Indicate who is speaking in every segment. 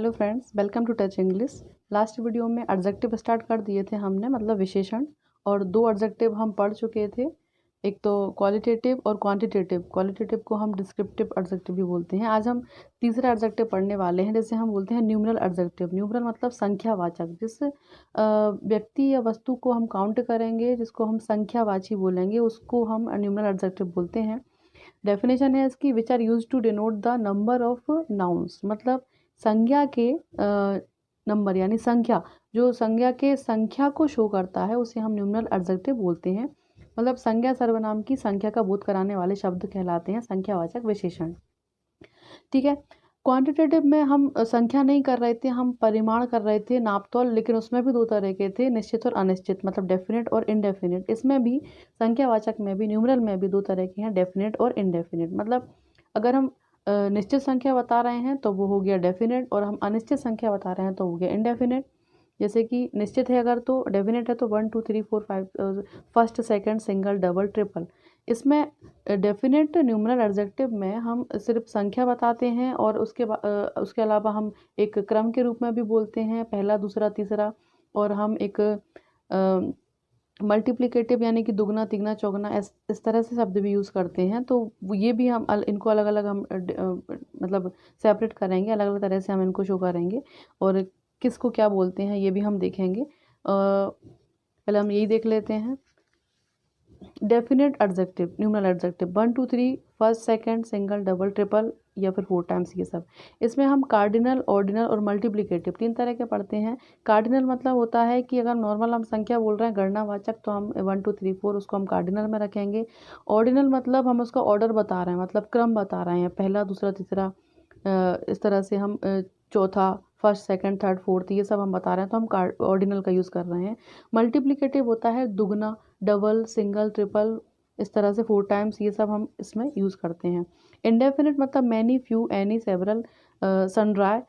Speaker 1: Hello friends, welcome to touch English. Last video में adjective start कर दिए थे हमने, मतलब विशेषण, और दो एडजेक्टिव हम पढ़ चुके थे। एक तो क्वालिटेटिव और क्वांटिटेटिव। क्वालिटेटिव को हम डिस्क्रिप्टिव एडजेक्टिव भी बोलते हैं। आज हम तीसरा एडजेक्टिव पढ़ने वाले हैं, जैसे हम बोलते हैं न्यूमरल एडजेक्टिव। न्यूमरल मतलब संख्यावाचक। जिस व्यक्ति या वस्तु को हम काउंट करेंगे, जिसको हम संख्यावाची बोलेंगे, उसको हम न्यूमरल एडजेक्टिव बोलते हैं। डेफिनेशन है इसकी, which are use to denote the number of nouns. मतलब संज्ञा के नंबर यानी संख्या, जो संज्ञा के संख्या को शो करता है उसे हम न्यूमरल एडजेक्टिव बोलते हैं। मतलब संज्ञा सर्वनाम की संख्या का बोध कराने वाले शब्द कहलाते हैं संख्यावाचक विशेषण। ठीक है। क्वांटिटेटिव में हम संख्या नहीं कर रहे थे, हम परिमाण कर रहे थे, नापतोल। लेकिन उसमें भी दो तरह के थे, निश्चित और अनिश्चित, मतलब डेफिनेट और इनडेफिनेट। इसमें भी संख्यावाचक में भी, न्यूमरल में भी दो तरह के हैं, डेफिनेट और इनडेफिनेट। मतलब अगर हम निश्चित संख्या बता रहे हैं तो वो हो गया डेफिनेट, और हम अनिश्चित संख्या बता रहे हैं तो हो गया इनडेफिनेट। जैसे कि निश्चित है अगर, तो डेफिनेट है तो 1 2 3 4 5, first second single double triple. इसमें डेफिनेट न्यूमरल एडजेक्टिव में हम सिर्फ संख्या बताते हैं, और उसके अलावा हम एक क्रम के रूप में भी बोलते हैं, पहला दूसरा तीसरा। और हम एक मल्टीप्लिकेटिव यानी कि दुगना तिगना चौगुना, इस तरह से शब्द भी यूज़ करते हैं। तो ये भी हम इनको अलग अलग हम मतलब सेपरेट करेंगे, अलग अलग तरह से हम इनको शो करेंगे, और किसको क्या बोलते हैं ये भी हम देखेंगे। पहले हम यही देख लेते हैं। Definite adjective, numeral adjective 1 2 3, first second single double triple या फिर 4 टाइम्स, ये सब। इसमें हम कार्डिनल, ऑर्डिनल और मल्टीप्लिकेटिव तीन तरह के पढ़ते हैं। कार्डिनल मतलब होता है कि अगर नॉर्मल हम संख्या बोल रहे हैं गणनावाचक, तो हम 1 2 3 4 उसको हम कार्डिनल में रखेंगे। ऑर्डिनल मतलब हम उसका ऑर्डर बता रहे हैं, मतलब क्रम बता रहे हैं, पहला दूसरा तीसरा, इस तरह से हम चौथा, फर्स्ट सेकंड थर्ड फोर्थ, ये सब हम बता रहे हैं तो हम ऑर्डिनल का यूज़ कर रहे हैं। मल्टीप्लिकेटिव होता है दुगना, डबल, सिंगल, ट्रिपल, इस तरह से 4 टाइम्स, ये सब हम इसमें यूज़ करते हैं। इंडेफिनिट मतलब many, few, any, several, sundry,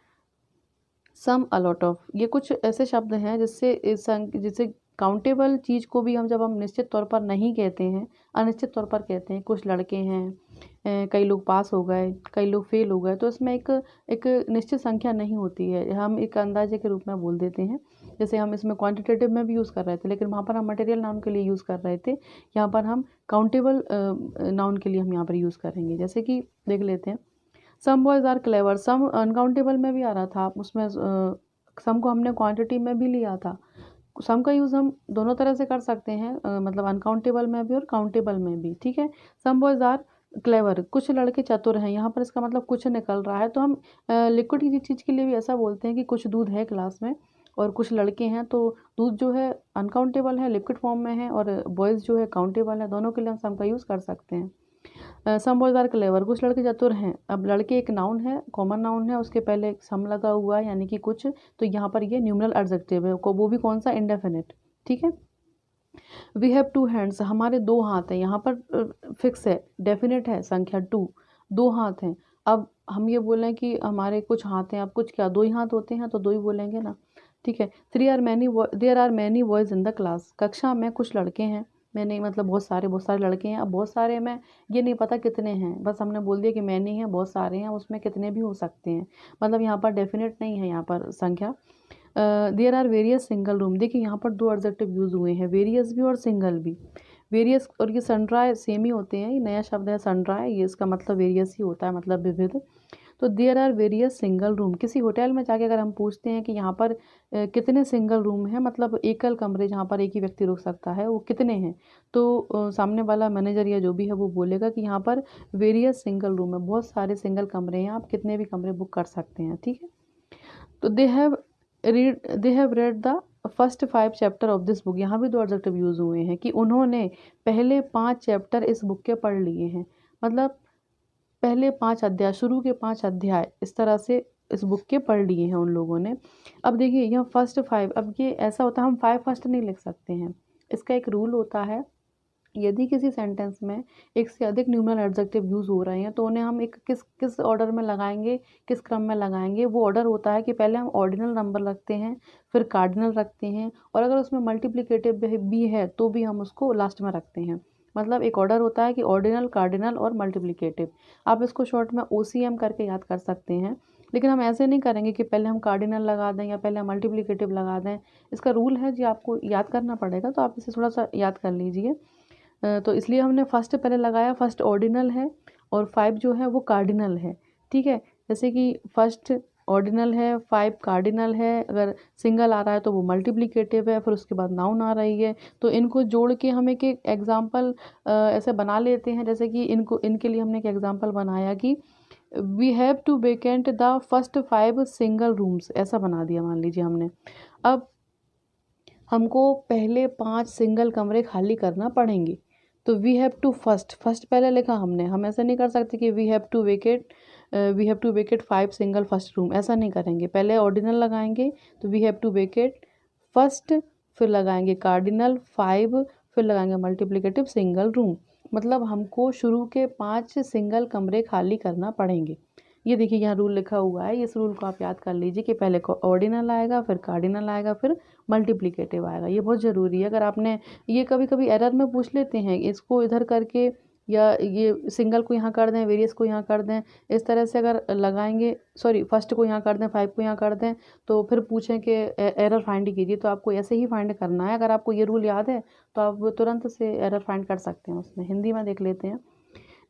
Speaker 1: some, a lot of. ये कुछ ऐसे शब्द हैं जिससे काउंटेबल चीज़ को भी हम, जब हम निश्चित तौर पर नहीं कहते हैं, अनिश्चित तौर पर कहते हैं। कुछ लड़के हैं, कई लोग पास हो गए, कई लोग फेल हो गए, तो इसमें एक निश्चित संख्या नहीं होती है, हम एक अंदाजे के रूप में बोल देते हैं। जैसे हम इसमें क्वांटिटेटिव में भी यूज़ कर रहे थे, लेकिन वहाँ पर हम मटेरियल नाउन के लिए यूज़ कर रहे थे। यहाँ पर हम काउंटेबल नाउन के लिए हम यहाँ पर यूज़ करेंगे। जैसे कि देख लेते हैं, some boys are clever. Some uncountable में भी आ रहा था, उसमें सम को हमने क्वांटिटी में भी लिया था। सम का यूज़ हम दोनों तरह से कर सकते हैं, मतलब अनकाउंटेबल में भी और काउंटेबल में भी। ठीक है। सम बॉयज़ आर क्लेवर, कुछ लड़के चतुर हैं। यहाँ पर इसका मतलब कुछ निकल रहा है, तो हम लिक्विड की चीज़ के लिए भी ऐसा बोलते हैं कि कुछ दूध है क्लास में और कुछ लड़के हैं, तो दूध जो है अनकाउंटेबल है, लिक्विड फॉर्म में है, और बॉयज़ जो है काउंटेबल है। दोनों के लिए हम सम का यूज़ कर सकते हैं। सम बॉयज़ आर क्लेवर, कुछ लड़के चतुर हैं। अब लड़के एक नाउन है, कॉमन नाउन है, उसके पहले एक सम लगा हुआ है यानी कि कुछ, तो यहाँ पर ये न्यूमरल एडजेक्टिव है, वो भी कौन सा, इंडेफिनिट। ठीक है। वी हैव 2 हैंड्स, हमारे 2 हाथ हैं। यहाँ पर फिक्स है, डेफिनेट है, संख्या 2, 2 हाथ हैं। अब हम ये बोलें कि हमारे कुछ हाथ हैं, अब कुछ क्या, 2 ही हाथ होते हैं तो 2 ही बोलेंगे ना। ठीक है। There are many boys in the class, कक्षा में कुछ लड़के हैं। मैंने मतलब बहुत सारे लड़के हैं। अब बहुत सारे में ये नहीं पता कितने हैं, बस हमने बोल दिया कि मैनी है, बहुत सारे हैं, उसमें कितने भी हो सकते हैं। मतलब यहाँ पर डेफिनेट नहीं है यहाँ पर संख्या। There are various single room, देखिए यहाँ पर दो एडजेक्टिव यूज़ हुए हैं, वेरियस भी और सिंगल भी। वेरियस और ये सनड्राई सेम ही होते हैं, ये नया शब्द है सनड्राई, ये इसका मतलब वेरियस ही होता है, मतलब विविध। तो there are various single room, किसी होटल में जाके अगर हम पूछते हैं कि यहाँ पर कितने सिंगल रूम हैं, मतलब एकल कमरे जहाँ पर एक ही व्यक्ति रुक सकता है, वो कितने हैं, तो सामने वाला मैनेजर या जो भी है वो बोलेगा कि यहाँ पर वेरियस सिंगल रूम है, बहुत सारे सिंगल कमरे हैं, आप कितने भी कमरे बुक कर सकते हैं। ठीक है। तो they have read the first 5 chapter of this book, यहाँ भी दो एडजेक्टिव यूज़ हुए हैं कि उन्होंने पहले 5 चैप्टर इस बुक के पढ़ लिए हैं। मतलब पहले 5 अध्याय, शुरू के 5 अध्याय इस तरह से इस बुक के पढ़ लिए हैं उन लोगों ने। अब देखिए यह फर्स्ट 5, अब ये ऐसा होता है, हम 5 फर्स्ट नहीं लिख सकते हैं। इसका एक रूल होता है, यदि किसी सेंटेंस में एक से अधिक न्यूमरल एडजेक्टिव यूज़ हो रहे हैं तो उन्हें हम एक किस ऑर्डर में लगाएंगे, किस क्रम में लगाएंगे। वो ऑर्डर होता है कि पहले हम ऑर्डिनल नंबर रखते हैं, फिर कार्डिनल रखते हैं, और अगर उसमें मल्टीप्लिकेटिव भी है तो भी हम उसको लास्ट में रखते हैं। मतलब एक ऑर्डर होता है कि ऑर्डिनल, कार्डिनल और मल्टीप्लिकेटिव। आप इसको शॉर्ट में OCM करके याद कर सकते हैं। लेकिन हम ऐसे नहीं करेंगे कि पहले हम कार्डिनल लगा दें या पहले हम मल्टीप्लिकेटिव लगा दें। इसका रूल है जी, आपको याद करना पड़ेगा, तो आप इसे थोड़ा सा याद कर लीजिए। तो इसलिए हमने फर्स्ट पहले लगाया, फर्स्ट ऑर्डिनल है और 5 जो है वो कार्डिनल है, ठीक है। जैसे कि फर्स्ट ऑर्डिनल है, 5 कार्डिनल है, अगर सिंगल आ रहा है तो वो मल्टीप्लिकेटिव है, फिर उसके बाद नाउन आ रही है। तो इनको जोड़ के हम एक एक एग्जाम्पल ऐसे बना लेते हैं। जैसे कि इनके लिए हमने एक एग्जाम्पल बनाया कि we have to vacant the first 5 single rooms, ऐसा बना दिया मान लीजिए हमने। अब हमको पहले 5 सिंगल कमरे खाली करना पड़ेंगे, तो वी हैव टू फर्स्ट पहले लिखा हमने। हम ऐसा नहीं कर सकते कि we have to vacate 5 single first room, ऐसा नहीं करेंगे। पहले ऑर्डिनल लगाएंगे तो we have to vacate first, फिर लगाएंगे कार्डिनल 5, फिर लगाएंगे मल्टीप्लिकेटिव सिंगल रूम। मतलब हमको शुरू के 5 सिंगल कमरे खाली करना पड़ेंगे। ये देखिए यहाँ रूल लिखा हुआ है, इस रूल को आप याद कर लीजिए कि पहले ऑर्डिनल आएगा, फिर कार्डिनल आएगा, फिर मल्टीप्लिकेटिव आएगा। ये बहुत ज़रूरी है। अगर आपने ये कभी कभी एरर में पूछ लेते हैं, इसको इधर करके या ये सिंगल को यहाँ कर दें, वेरियस को यहाँ कर दें, इस तरह से अगर लगाएंगे, सॉरी फर्स्ट को यहाँ कर दें, 5 को यहाँ कर दें, तो फिर पूछें कि एरर फाइंड कीजिए, तो आपको ऐसे ही फाइंड करना है। अगर आपको ये रूल याद है तो आप तुरंत से एरर फाइंड कर सकते हैं उसमें। हिंदी में देख लेते हैं।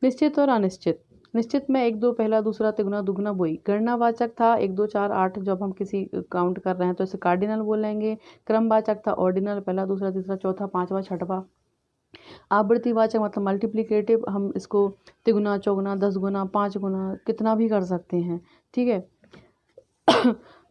Speaker 1: निश्चित और अनिश्चित। निश्चित में 1 2 पहला दूसरा तिगुना दुगना वही। गणनावाचक था 1 2 4 8, जब हम किसी काउंट कर रहे हैं तो इसे कार्डिनल बोलेंगे। क्रमवाचक था ऑर्डिनल, पहला दूसरा तीसरा चौथा पांचवा छठवां। आवृत्तिवाचक मतलब मल्टीप्लिकेटिव, हम इसको तिगुना चौगुना 10 गुना 5 गुना कितना भी कर सकते हैं, ठीक है।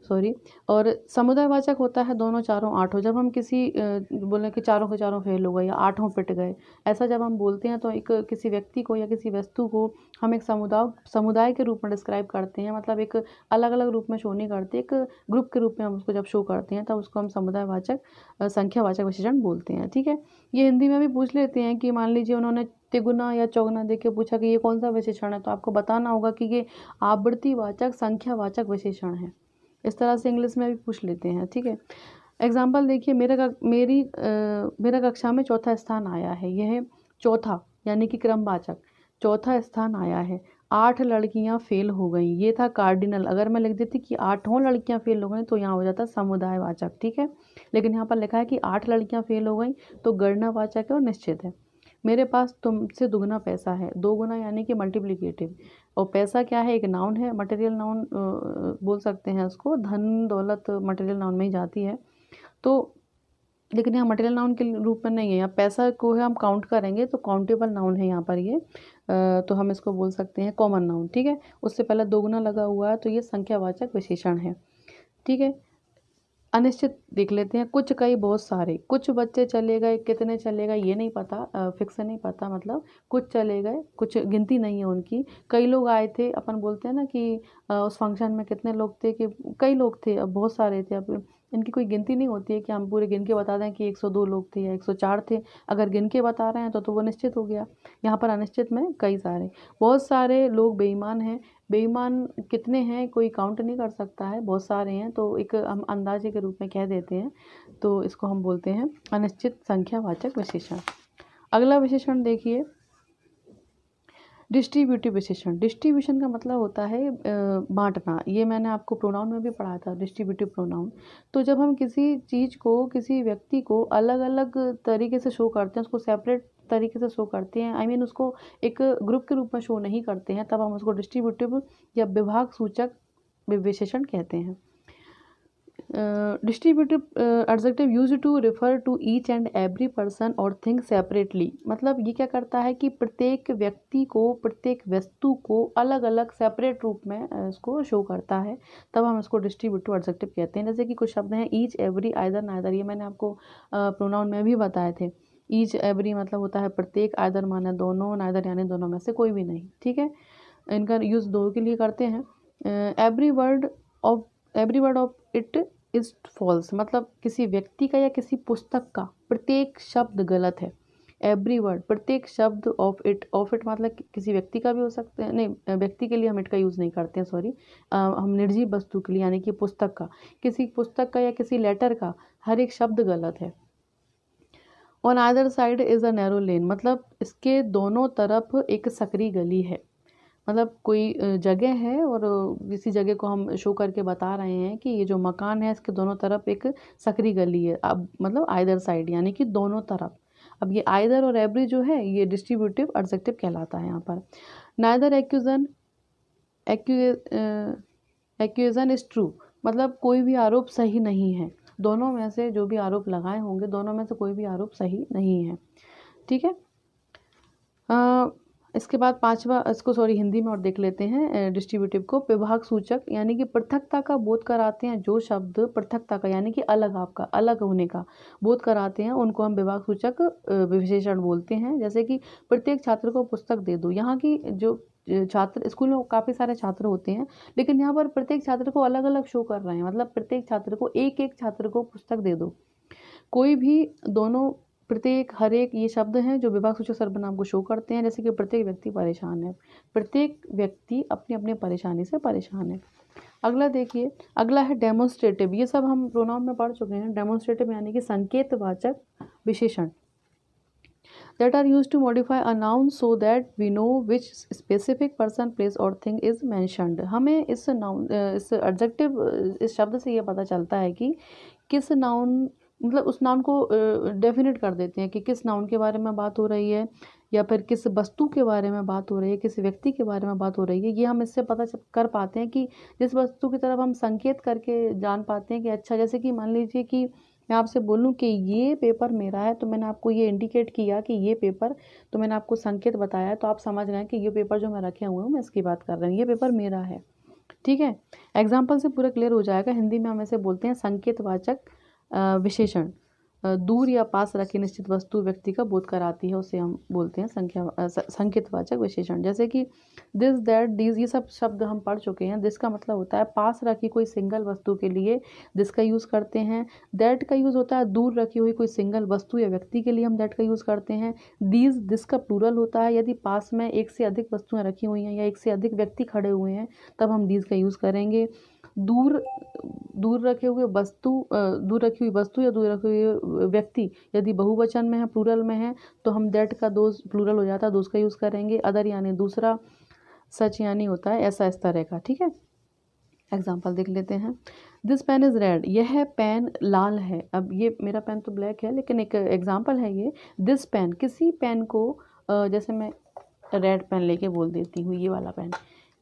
Speaker 1: सॉरी। और समुदायवाचक होता है दोनों चारों आठों, जब हम किसी बोले कि चारों के चारों फेल हो गए या आठों पिट गए, ऐसा जब हम बोलते हैं तो एक किसी व्यक्ति को या किसी वस्तु को हम एक समुदाय के रूप में डिस्क्राइब करते हैं। मतलब एक अलग अलग रूप में शो नहीं करते, एक ग्रुप के रूप में हम उसको जब शो करते हैं तब उसको हम समुदायवाचक संख्यावाचक विशेषण बोलते हैं, ठीक है। ये हिंदी में भी पूछ लेते हैं कि मान लीजिए उन्होंने तिगुना या चौगुना देख के पूछा कि ये कौन सा विशेषण है, तो आपको बताना होगा कि ये आवृत्तिवाचक संख्यावाचक विशेषण है। इस तरह से इंग्लिश में भी पूछ लेते हैं, ठीक है। एग्जाम्पल देखिए, मेरा कक्षा में चौथा स्थान आया है। यह चौथा यानी कि क्रमवाचक, चौथा स्थान आया है। 8 लड़कियां फेल हो गई, ये था कार्डिनल। अगर मैं लिख देती कि 8 लड़कियां फेल हो गई तो यहाँ हो जाता समुदायवाचक, ठीक है। लेकिन यहाँ पर लिखा है कि 8 लड़कियां फेल हो गई, तो गणनावाचक है और निश्चित है। मेरे पास तुमसे दुगना पैसा है, 2 गुना यानी कि मल्टीप्लिकेटिव। और पैसा क्या है, एक नाउन है, मटेरियल नाउन बोल सकते हैं उसको। धन दौलत मटेरियल नाउन में ही जाती है, तो लेकिन यहाँ मटेरियल नाउन के रूप में नहीं है। यहाँ पैसा को है हम काउंट करेंगे तो काउंटेबल नाउन है यहाँ पर ये, तो हम इसको बोल सकते हैं कॉमन नाउन, ठीक है। उससे पहले 2 गुना लगा हुआ है तो ये संख्यावाचक विशेषण है, ठीक है। अनिश्चित देख लेते हैं। कुछ कई बहुत सारे, कुछ बच्चे चले गए, कितने चले गए ये नहीं पता, फिक्स नहीं पता, मतलब कुछ चले गए, कुछ गिनती नहीं है उनकी। कई लोग आए थे, अपन बोलते हैं ना कि उस फंक्शन में कितने लोग थे, कि कई लोग थे, अब बहुत सारे थे। अब इनकी कोई गिनती नहीं होती है कि हम पूरे गिन के बता दें कि 102 लोग थे या 104 थे। अगर गिन के बता रहे हैं तो वो निश्चित हो गया। यहाँ पर अनिश्चित में कई सारे, बहुत सारे लोग बेईमान हैं। बेईमान कितने हैं कोई काउंट नहीं कर सकता है, बहुत सारे हैं, तो एक हम अंदाजे के रूप में कह देते हैं, तो इसको हम बोलते हैं अनिश्चित संख्यावाचक विशेषण। अगला विशेषण देखिए, डिस्ट्रीब्यूटिव विशेषण। डिस्ट्रीब्यूशन का मतलब होता है बांटना। ये मैंने आपको प्रोनाउन में भी पढ़ा था, डिस्ट्रीब्यूटिव प्रोनाउन। तो जब हम किसी चीज़ को, किसी व्यक्ति को अलग अलग तरीके से शो करते हैं, उसको सेपरेट तरीके से शो करते हैं, आई मीन उसको एक ग्रुप के रूप में शो नहीं करते हैं, तब हम उसको डिस्ट्रीब्यूटिव या विभाग सूचक विशेषण कहते हैं। Distributive adjective used to refer to each and every person और थिंग सेपरेटली। मतलब ये क्या करता है कि प्रत्येक व्यक्ति को, प्रत्येक वस्तु को अलग अलग सेपरेट रूप में इसको शो करता है, तब हम इसको डिस्ट्रीब्यूटिव एडजेक्टिव कहते हैं। जैसे कि कुछ शब्द हैं ईच, एवरी, आइदर, नाइदर, ये मैंने आपको प्रोनाउन में भी बताए थे। ईच एवरी मतलब होता है प्रत्येक, आइदर माने दोनों, नाइदर यानी दोनों में से कोई भी नहीं, ठीक है। इनका यूज़ दो के लिए करते हैं। Every word of it is false, मतलब किसी व्यक्ति का या किसी पुस्तक का प्रत्येक शब्द गलत है। एवरी वर्ड, प्रत्येक शब्द, ऑफ इट मतलब किसी व्यक्ति का भी हो सकता है, नहीं व्यक्ति के लिए हम इट का यूज़ नहीं करते हैं, सॉरी। हम निर्जीव वस्तु के लिए यानी कि पुस्तक का, किसी पुस्तक का या किसी लेटर का हर एक शब्द गलत है। On either side is a narrow lane, मतलब इसके दोनों तरफ एक सकरी गली है। मतलब कोई जगह है और किसी जगह को हम शो करके बता रहे हैं कि ये जो मकान है इसके दोनों तरफ एक सकरी गली है, अब मतलब आइदर साइड यानी कि दोनों तरफ। अब ये आइदर और एवरी जो है ये डिस्ट्रीब्यूटिव एडजेक्टिव कहलाता है यहाँ पर। नाइदर एक्यूजन इज ट्रू, मतलब कोई भी आरोप सही नहीं है। दोनों में से जो भी आरोप लगाए होंगे दोनों में से कोई भी आरोप सही नहीं है। ठीक है। इसके बाद पांचवा, इसको सॉरी हिंदी में और देख लेते हैं डिस्ट्रीब्यूटिव को। विभाग सूचक यानी कि पृथकता का बोध कराते हैं जो शब्द पृथकता का यानी कि अलग, आपका अलग होने का बोध कराते हैं उनको हम विभाग सूचक विशेषण बोलते हैं। जैसे कि प्रत्येक छात्र को पुस्तक दे दो। यहाँ की जो छात्र, स्कूल में काफ़ी सारे छात्र होते हैं लेकिन यहाँ पर प्रत्येक छात्र को अलग अलग शो कर रहे हैं, मतलब प्रत्येक छात्र को एक एक छात्र को पुस्तक दे दो। कोई भी दोनों, प्रत्येक, हर एक ये शब्द हैं जो विभाग सूचक सर्वनाम को शो करते हैं। जैसे कि प्रत्येक व्यक्ति परेशान है, प्रत्येक व्यक्ति अपनी अपनी परेशानी से परेशान है। अगला देखिए, अगला है डेमोन्स्ट्रेटिव। ये सब हम प्रोनाउन में पढ़ चुके हैं। डेमोन्स्ट्रेटिव यानी कि संकेतवाचक विशेषण, that are used to modify a noun so that we know which specific person, place और thing is mentioned। हमें इस नाउन, इस एडजेक्टिव, इस शब्द से ये पता चलता है कि किस नाउन, मतलब उस नाउन को डेफिनेट कर देते हैं कि किस नाउन के बारे में बात हो रही है या फिर किस वस्तु के बारे में बात हो रही है, किस व्यक्ति के बारे में बात हो रही है। ये हम इससे पता कर पाते हैं कि जिस वस्तु की तरफ हम संकेत करके जान पाते हैं कि अच्छा, जैसे कि मान लीजिए कि मैं आपसे बोलूं कि ये पेपर मेरा है, तो मैंने आपको ये इंडिकेट किया कि ये पेपर, तो मैंने आपको संकेत बताया है, तो आप समझ गए कि ये पेपर जो मैं रखे हुए हूँ मैं इसकी बात कर रही हूँ, ये पेपर मेरा है। ठीक है। एग्जाम्पल से पूरा क्लियर हो जाएगा। हिंदी में हम ऐसे बोलते हैं संकेतवाचक विशेषण। दूर या पास रखी निश्चित वस्तु व्यक्ति का बोध कराती है, उसे हम बोलते हैं संकेतवाचक विशेषण। जैसे कि दिस, दैट, दीज, ये सब शब्द हम पढ़ चुके हैं। दिस का मतलब होता है पास रखी कोई सिंगल वस्तु के लिए दिस का यूज़ करते हैं। दैट का यूज़ होता है दूर रखी हुई कोई सिंगल वस्तु या व्यक्ति के लिए हम दैट का यूज़ करते हैं। दीज, दिस का प्लूरल होता है यदि पास में एक से अधिक वस्तुएं रखी हुई हैं या एक से अधिक व्यक्ति खड़े हुए हैं, तब हम दीज का यूज़ करेंगे। दूर, दूर रखे हुए वस्तु, दूर रखी हुई वस्तु या दूर रखे हुए व्यक्ति यदि बहुवचन में है, प्लूरल में है, तो हम दैट का दोज प्लूरल हो जाता है, दोज का यूज़ करेंगे। अदर यानी दूसरा, सच यानी होता है ऐसा, इस तरह का। ठीक है। एग्जाम्पल देख लेते हैं। दिस पेन इज़ रेड, यह पेन लाल है। अब ये मेरा पेन तो ब्लैक है, लेकिन एक एग्जाम्पल है ये। दिस पेन, किसी पेन को, जैसे मैं रेड पेन लेके बोल देती हूँ, ये वाला पेन,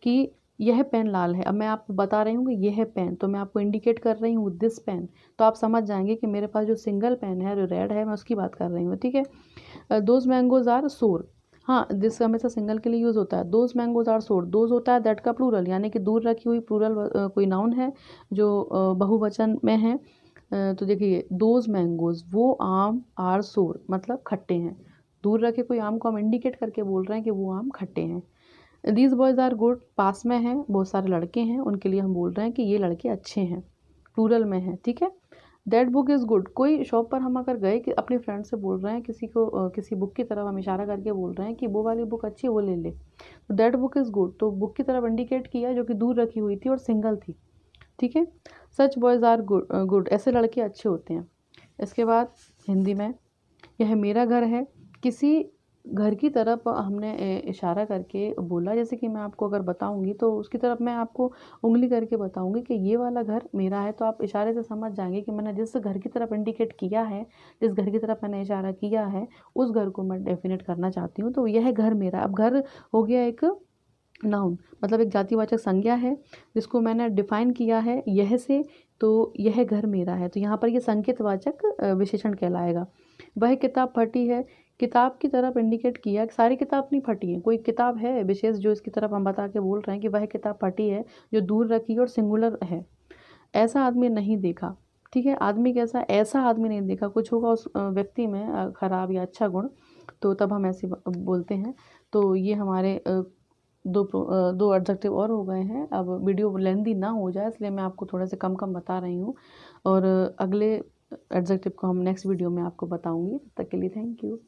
Speaker 1: कि यह पेन लाल है। अब मैं आपको बता रही हूँ कि यह पेन, तो मैं आपको इंडिकेट कर रही हूँ दिस पेन, तो आप समझ जाएंगे कि मेरे पास जो सिंगल पेन है, जो रेड है, मैं उसकी बात कर रही हूँ। ठीक है। दोज मैंगोज आर सोर, हाँ, दिस हमेशा सिंगल के लिए यूज़ होता है। दोज मैंगोज आर सोर, दोज होता है दैट का प्लूरल, यानी कि दूर रखी हुई प्लूरल कोई नाउन है जो बहुवचन में है। तो देखिए, दोज मैंगोज, वो आम, आर सोर, मतलब खट्टे हैं। दूर रखे कोई आम को हम इंडिकेट करके बोल रहे हैं कि वो आम खट्टे हैं। दीज बॉयज़ आर गुड, पास में हैं बहुत सारे लड़के हैं, उनके लिए हम बोल रहे हैं कि ये लड़के अच्छे हैं, प्लूरल में है। ठीक है। दैट बुक इज़ गुड, कोई शॉप पर हम अगर गए कि अपने फ्रेंड से बोल रहे हैं, किसी को किसी बुक की तरफ हम इशारा करके बोल रहे हैं कि वो वाली बुक अच्छी है, वो ले ले, तो दैट बुक इज़ गुड, तो बुक की तरफ इंडिकेट किया जो कि दूर रखी हुई थी और सिंगल थी। ठीक है। सच बॉयज़ आर गुड, ऐसे लड़के अच्छे होते हैं। इसके बाद हिंदी में, यह मेरा घर है, किसी घर की तरफ हमने इशारा करके बोला। जैसे कि मैं आपको अगर बताऊंगी तो उसकी तरफ मैं आपको उंगली करके बताऊंगी कि ये वाला घर मेरा है, तो आप इशारे से समझ जाएंगे कि मैंने जिस घर की तरफ इंडिकेट किया है, जिस घर की तरफ मैंने इशारा किया है, उस घर को मैं डेफिनेट करना चाहती हूँ। तो यह घर मेरा, अब घर हो गया एक नाउन, मतलब एक जातिवाचक संज्ञा है जिसको मैंने डिफाइन किया है यह से, तो यह घर मेरा है, तो यहाँ पर यह संकेतवाचक विशेषण कहलाएगा। वह किताब फटी है, किताब की तरफ इंडिकेट किया, सारी किताब नहीं फटी है, कोई किताब है विशेष जो इसकी तरफ हम बता के बोल रहे हैं कि वह किताब फटी है, जो दूर रखी और सिंगुलर है। ऐसा आदमी नहीं देखा। ठीक है। आदमी कैसा, ऐसा आदमी नहीं देखा, कुछ होगा उस व्यक्ति में खराब या अच्छा गुण, तो तब हम ऐसे बोलते हैं। तो ये हमारे दो एडजेक्टिव और हो गए हैं। अब वीडियो लेंदी ना हो जाए इसलिए मैं आपको थोड़ा से कम कम बता रही हूँ, और अगले एडजेक्टिव को हम नेक्स्ट वीडियो में आपको बताऊँगी। तब तक के लिए थैंक यू।